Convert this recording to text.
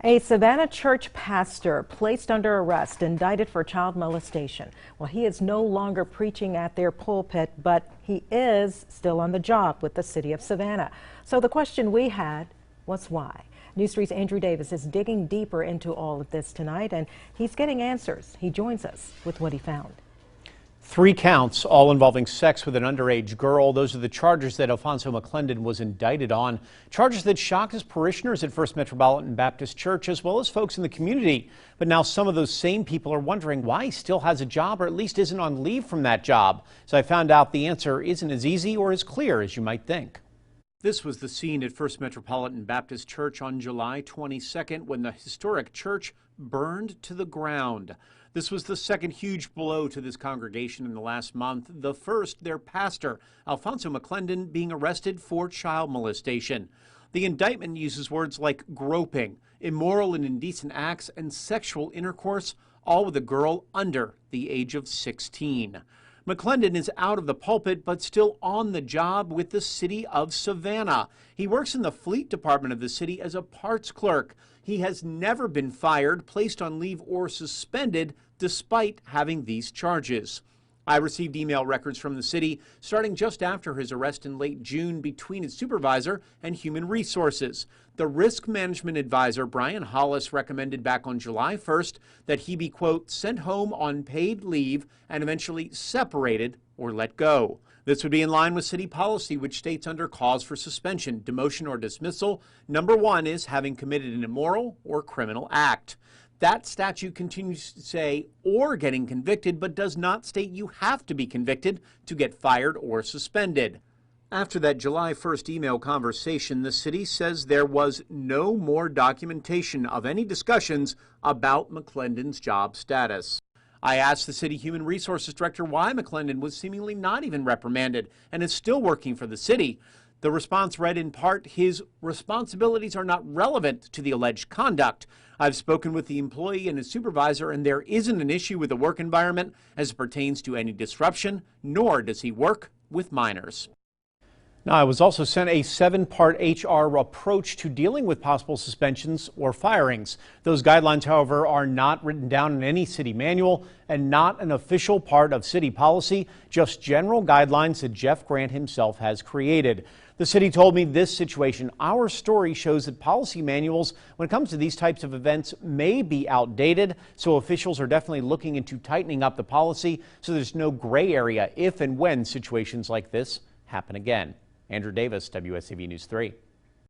A Savannah church pastor placed under arrest, indicted for child molestation. Well, he is no longer preaching at their pulpit, but he is still on the job with the City of Savannah. So the question we had was why? News 3's Andrew Davis is digging deeper into all of this tonight, and he's getting answers. He joins us with what he found. 3 counts, all involving sex with an underage girl. Those are the charges that Alfonzo McClendon was indicted on. Charges that shocked his parishioners at First Metropolitan Baptist Church, as well as folks in the community. But now some of those same people are wondering why he still has a job, or at least isn't on leave from that job. So I found out the answer isn't as easy or as clear as you might think. This was the scene at First Metropolitan Baptist Church on July 22nd when the historic church burned to the ground. This was the second huge blow to this congregation in the last month. The first, their pastor, Alfonzo McClendon, being arrested for child molestation. The indictment uses words like groping, immoral and indecent acts, and sexual intercourse, all with a girl under the age of 16. McClendon is out of the pulpit, but still on the job with the City of Savannah. He works in the fleet department of the city as a parts clerk. He has never been fired, placed on leave, or suspended, despite having these charges. I received email records from the city starting just after his arrest in late June between his supervisor and human resources. The risk management advisor, Brian Hollis, recommended back on July 1st that he be, quote, sent home on paid leave and eventually separated or let go. This would be in line with city policy, which states under cause for suspension, demotion, or dismissal, number 1 is having committed an immoral or criminal act. That statute continues to say or getting convicted, but does not state you have to be convicted to get fired or suspended. After that July 1st email conversation, the city says there was no more documentation of any discussions about McClendon's job status. I asked the city human resources director why McClendon was seemingly not even reprimanded and is still working for the city. The response read in part, his responsibilities are not relevant to the alleged conduct. I've spoken with the employee and his supervisor, and there isn't an issue with the work environment as it pertains to any disruption, nor does he work with minors. Now, I was also sent a 7-part HR approach to dealing with possible suspensions or firings. Those guidelines, however, are not written down in any city manual and not an official part of city policy, just general guidelines that Jeff Grant himself has created. The city told me this situation, our story, shows that policy manuals when it comes to these types of events may be outdated, so officials are definitely looking into tightening up the policy so there's no gray area if and when situations like this happen again. Andrew Davis, WSAV News 3.